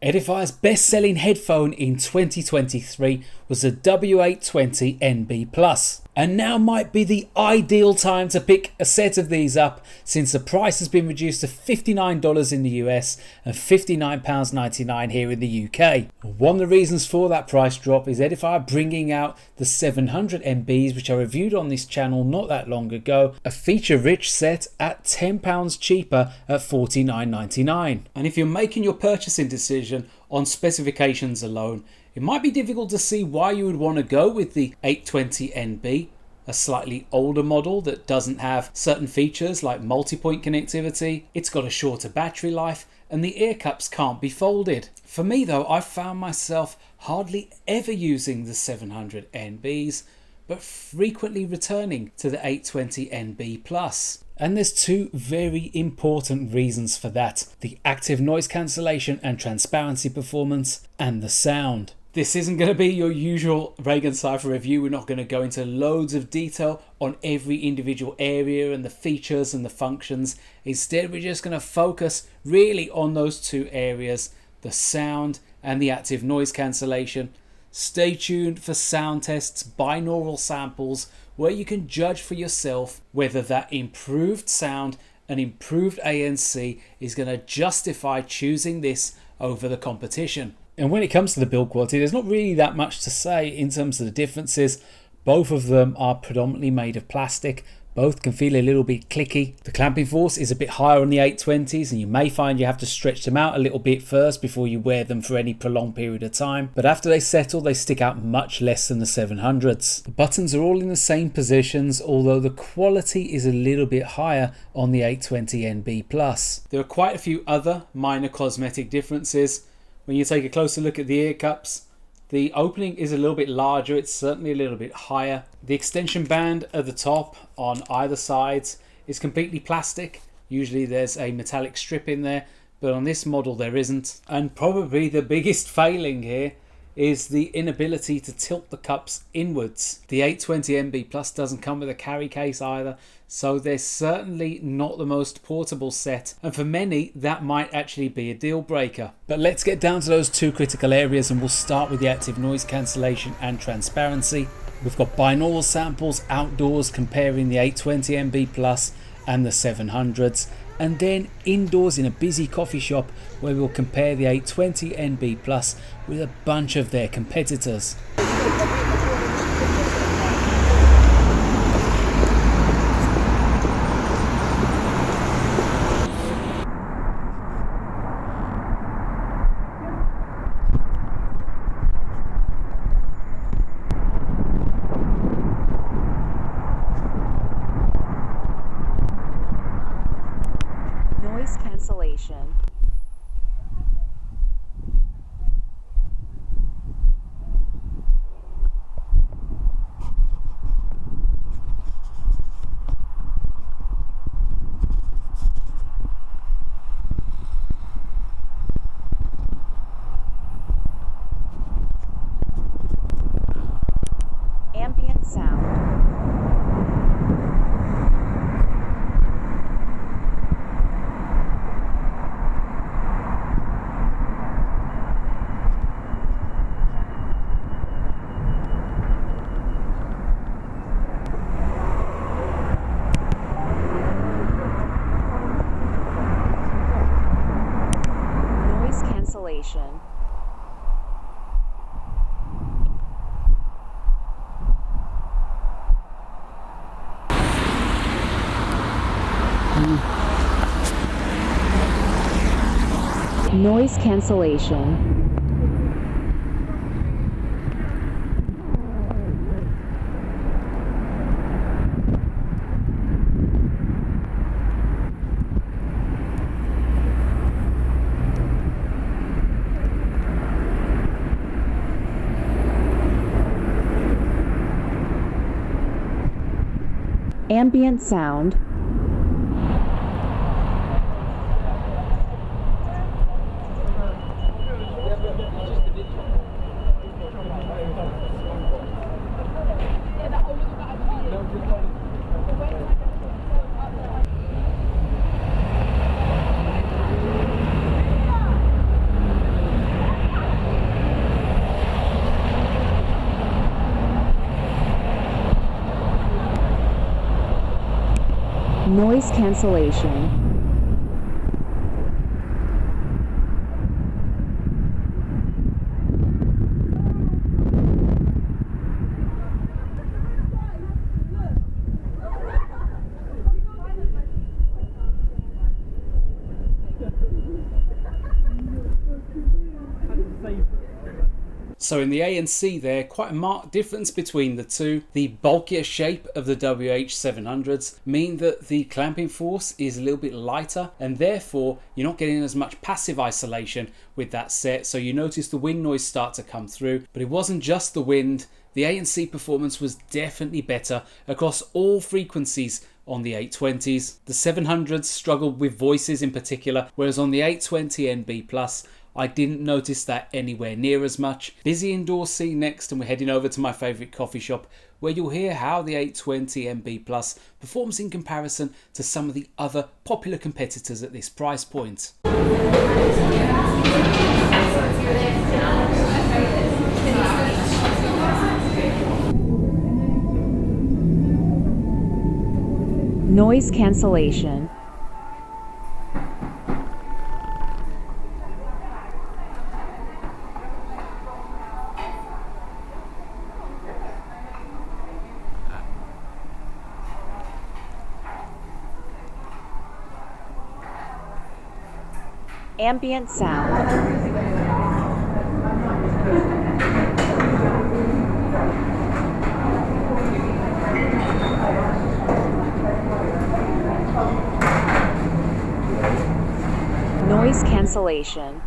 Edifier's best-selling headphone in 2023 was the W820NB+, and now might be the ideal time to pick a set of these up since the price has been reduced to $59 in the US and £59.99 here in the UK. One of the reasons for that price drop is Edifier bringing out the 700NBs, which I reviewed on this channel not that long ago, a feature-rich set at £10 cheaper at $49.99. And if you're making your purchasing decision on specifications alone, it might be difficult to see why you would want to go with the 820NB, a slightly older model that doesn't have certain features like multipoint connectivity, it's got a shorter battery life, and the ear cups can't be folded. For me though, I found myself hardly ever using the 700NBs, but frequently returning to the 820NB+. And there's two very important reasons for that: the active noise cancellation and transparency performance, and the sound. This isn't going to be your usual ReganCipher review. We're not going to go into loads of detail on every individual area and the features and the functions. Instead, we're just going to focus really on those two areas, the sound and the active noise cancellation. Stay tuned for sound tests, binaural samples, where you can judge for yourself whether that improved sound and improved ANC is going to justify choosing this over the competition. And when it comes to the build quality, there's not really that much to say in terms of the differences. Both of them are predominantly made of plastic. Both can feel a little bit clicky. The clamping force is a bit higher on the 820s, and you may find you have to stretch them out a little bit first before you wear them for any prolonged period of time. But after they settle, they stick out much less than the 700s. The buttons are all in the same positions, although the quality is a little bit higher on the 820NB+. There are quite a few other minor cosmetic differences. When you take a closer look at the ear cups, the opening is a little bit larger, it's certainly a little bit higher. The extension band at the top on either sides is completely plastic. Usually there's a metallic strip in there, but on this model there isn't. And probably the biggest failing here is the inability to tilt the cups inwards. The 820NB+ doesn't come with a carry case either, so they're certainly not the most portable set, and for many that might actually be a deal breaker. But let's get down to those two critical areas, and we'll start with the active noise cancellation and transparency. We've got binaural samples outdoors comparing the 820NB+ and the 700s, and then indoors in a busy coffee shop where we'll compare the 820NB+ with a bunch of their competitors. Noise cancellation. Ambient sound. Noise cancellation. Noise cancellation. Ambient sound. Noise cancellation. So in the ANC there, quite a marked difference between the two. The bulkier shape of the WH700s mean that the clamping force is a little bit lighter, and therefore you're not getting as much passive isolation with that set. So you notice the wind noise start to come through, but it wasn't just the wind. The ANC performance was definitely better across all frequencies on the 820s. The 700s struggled with voices in particular, whereas on the 820NB Plus, I didn't notice that anywhere near as much. Busy indoor scene next, and we're heading over to my favourite coffee shop where you'll hear how the 820NB Plus performs in comparison to some of the other popular competitors at this price point. Noise cancellation. Ambient sound. Noise cancellation.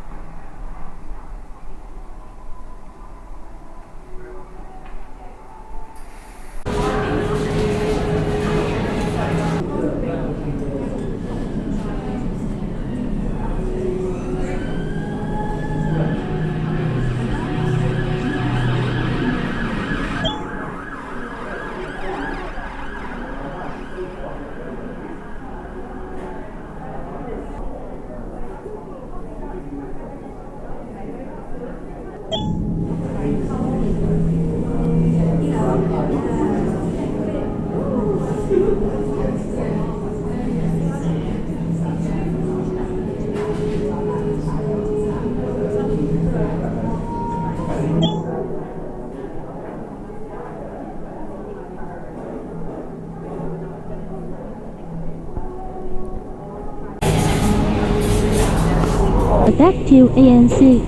Back to ANC.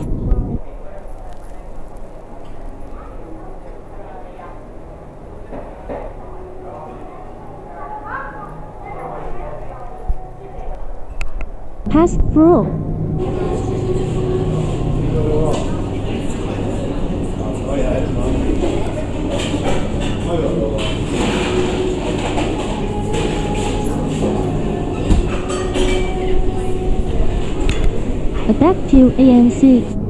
Pass through. Back to ANC.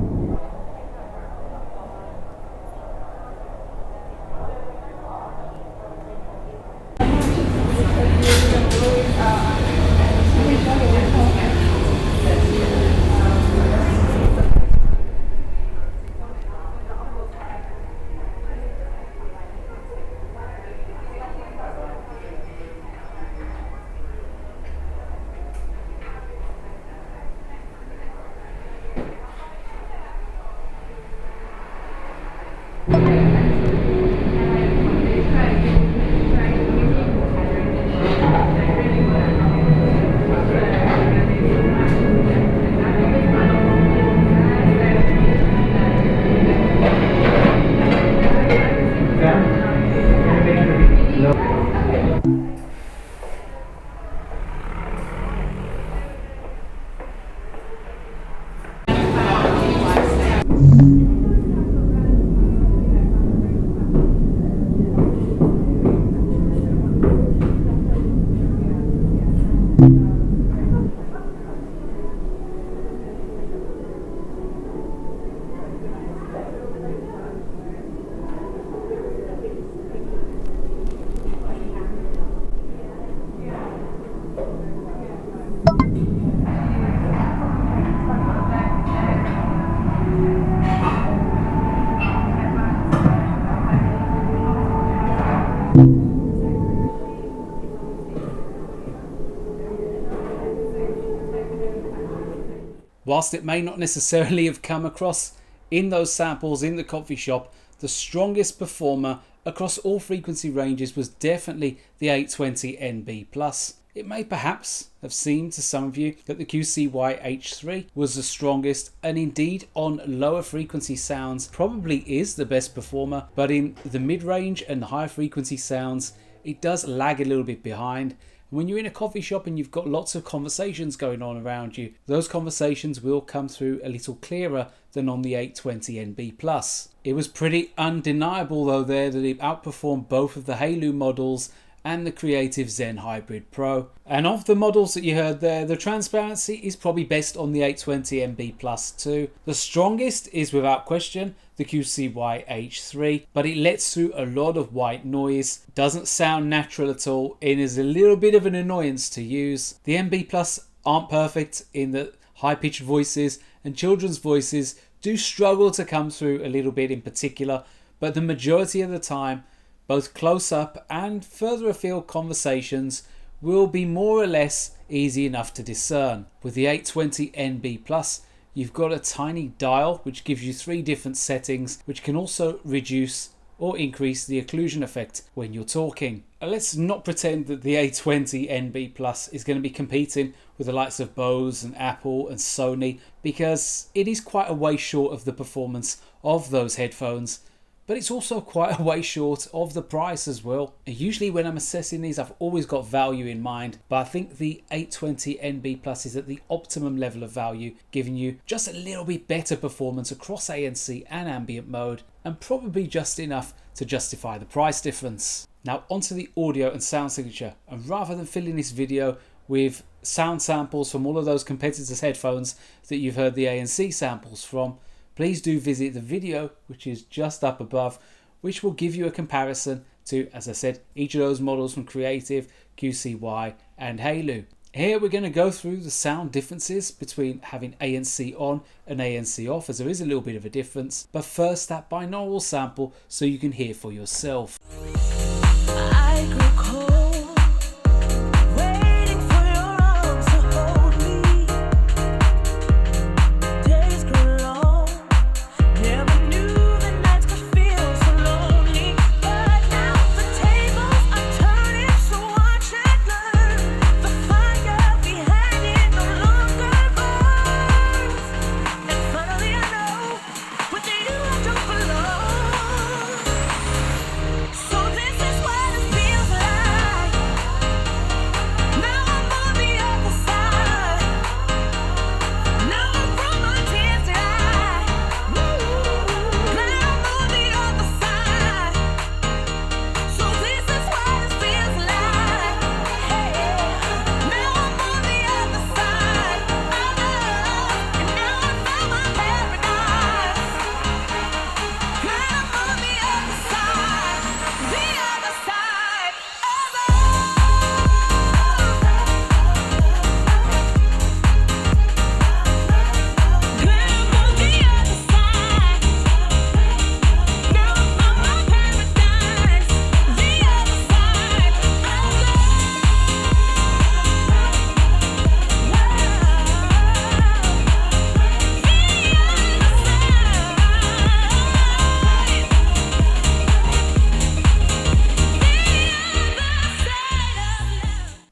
Whilst it may not necessarily have come across in those samples in the coffee shop, the strongest performer across all frequency ranges was definitely the 820NB+. It may perhaps have seemed to some of you that the QCY H3 was the strongest, and indeed on lower frequency sounds probably is the best performer, but in the mid-range and the higher frequency sounds it does lag a little bit behind. When you're in a coffee shop and you've got lots of conversations going on around you, those conversations will come through a little clearer than on the 820NB+. It was pretty undeniable though there that it outperformed both of the Haylou models and the Creative Zen Hybrid Pro. And of the models that you heard there, the transparency is probably best on the 820NB+ too. The strongest is without question the QCY H3, but it lets through a lot of white noise, doesn't sound natural at all, and is a little bit of an annoyance to use. The NB+ aren't perfect in that high-pitched voices and children's voices do struggle to come through a little bit in particular, but the majority of the time both close-up and further afield conversations will be more or less easy enough to discern. With the 820NB+, you've got a tiny dial which gives you 3 different settings, which can also reduce or increase the occlusion effect when you're talking. Let's not pretend that the 820NB+ is going to be competing with the likes of Bose and Apple and Sony, because it is quite a way short of the performance of those headphones. But it's also quite a way short of the price as well. And usually when I'm assessing these, I've always got value in mind, but I think the 820NB+ is at the optimum level of value, giving you just a little bit better performance across ANC and ambient mode, and probably just enough to justify the price difference. Now onto the audio and sound signature, and rather than filling this video with sound samples from all of those competitors' headphones that you've heard the ANC samples from, please do visit the video which is just up above, which will give you a comparison to, as I said, each of those models from Creative, QCY and Haylou. Here we're going to go through the sound differences between having ANC on and ANC off, as there is a little bit of a difference. But first, that binaural sample so you can hear for yourself. I grew cold, waiting for your arms to hold me. Days grew long, never knew the nights could feel so lonely. But now the tables are turning, so watch and learn. The fire behind it no longer burns. And finally I know, with you I don't belong. So this is what it feels like. Now I'm on the other side. Now I'm from my tears dry. Now I'm on the other side. So this is what it feels like. Now I'm on the other side. And now I found my paradise. Now I'm on the other side. The other side of it.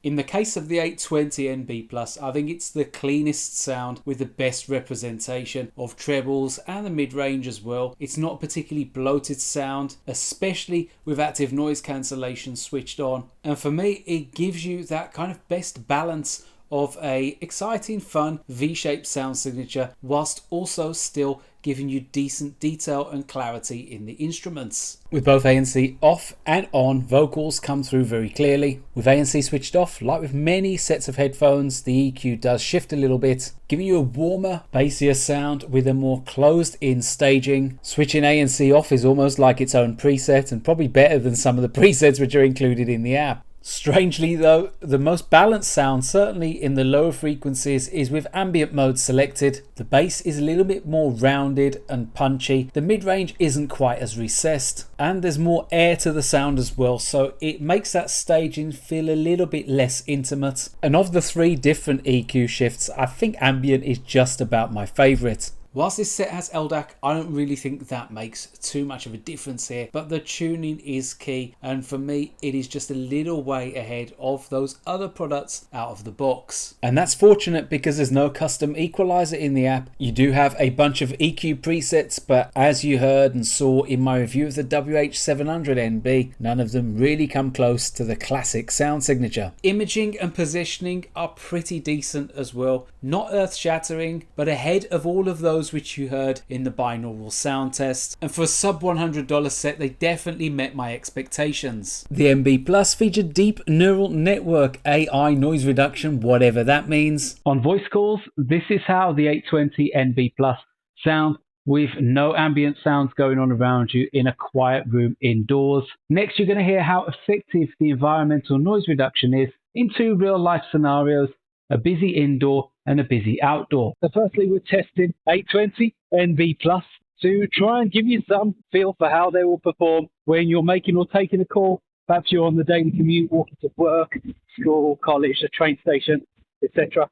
In the case of the 820NB+, I think it's the cleanest sound with the best representation of trebles and the mid-range as well. It's not a particularly bloated sound, especially with active noise cancellation switched on. And for me, it gives you that kind of best balance of a exciting, fun, V-shaped sound signature, whilst also still giving you decent detail and clarity in the instruments. With both ANC off and on, vocals come through very clearly. With ANC switched off, like with many sets of headphones, the EQ does shift a little bit, giving you a warmer, bassier sound with a more closed-in staging. Switching ANC off is almost like its own preset, and probably better than some of the presets which are included in the app. Strangely though, the most balanced sound, certainly in the lower frequencies, is with ambient mode selected. The bass is a little bit more rounded and punchy, the mid-range isn't quite as recessed, and there's more air to the sound as well, so it makes that staging feel a little bit less intimate. And of the 3 different EQ shifts, I think ambient is just about my favourite. Whilst this set has LDAC, I don't really think that makes too much of a difference here, but the tuning is key, and for me it is just a little way ahead of those other products out of the box. And that's fortunate because there's no custom equalizer in the app. You do have a bunch of EQ presets, but as you heard and saw in my review of the WH700NB, none of them really come close to the classic sound signature. Imaging and positioning are pretty decent as well, not earth-shattering, but ahead of all of those which you heard in the binaural sound test, and for a sub $100 set they definitely met my expectations. The NB Plus featured deep neural network AI noise reduction, whatever that means. On voice calls, this is how the 820 NB Plus sound, with no ambient sounds going on around you in a quiet room indoors. Next, you're going to hear how effective the environmental noise reduction is in 2 real life scenarios, a busy indoor and a busy outdoor. So firstly, we're testing 820 NB Plus to try and give you some feel for how they will perform when you're making or taking a call. Perhaps you're on the daily commute, walking to work, school, college, a train station, etc.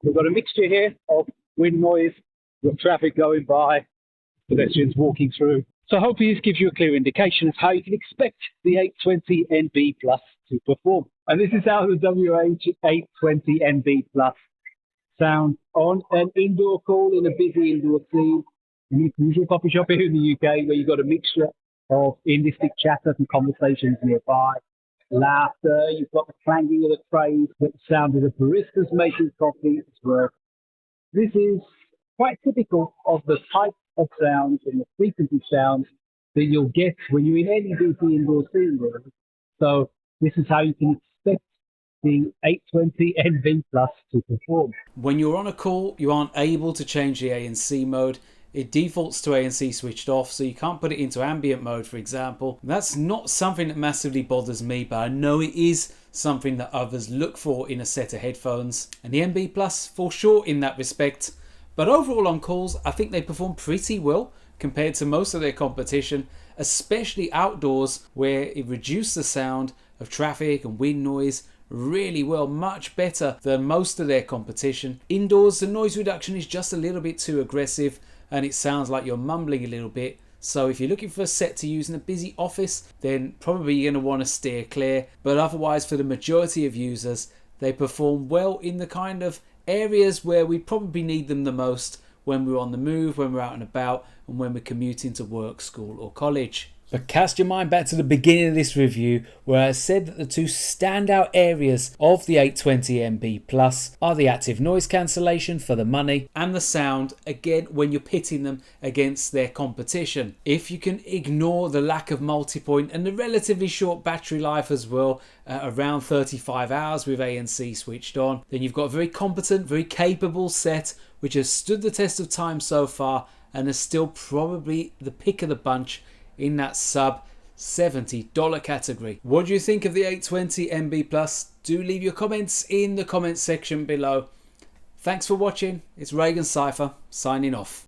We've got a mixture here of wind noise, we've got traffic going by, pedestrians walking through. So hopefully this gives you a clear indication of how you can expect the 820 NB Plus to perform. And this is how the WH820 NB Plus sound on an indoor call in a busy indoor scene. In the usual coffee shop here in the UK, where you've got a mixture of indistinct chatter and conversations nearby, laughter, you've got the clanging of the trays, the sound of the baristas making coffee as well. This is quite typical of the type of sounds and the frequency sounds that you'll get when you're in any busy indoor scene. So this is how you can expect the 820 NB Plus to perform. When you're on a call, you aren't able to change the ANC mode. It defaults to ANC switched off, so you can't put it into ambient mode, for example. That's not something that massively bothers me, but I know it is something that others look for in a set of headphones. And the NB Plus falls short in that respect. But overall on calls, I think they perform pretty well compared to most of their competition, especially outdoors, where it reduced the sound of traffic and wind noise really well, much better than most of their competition. Indoors, the noise reduction is just a little bit too aggressive and it sounds like you're mumbling a little bit. So if you're looking for a set to use in a busy office, then probably you're going to want to steer clear. But otherwise, for the majority of users, they perform well in the kind of areas where we probably need them the most, when we're on the move, when we're out and about, and when we're commuting to work, school or college. But cast your mind back to the beginning of this review, where I said that the 2 standout areas of the 820 NB Plus are the active noise cancellation for the money and the sound, again when you're pitting them against their competition. If you can ignore the lack of multipoint and the relatively short battery life as well, around 35 hours with ANC switched on, then you've got a very competent, very capable set which has stood the test of time so far and is still probably the pick of the bunch in that sub $70 category. What do you think of the 820 NB Plus? Do leave your comments in the comments section below. Thanks for watching. It's ReganCipher signing off.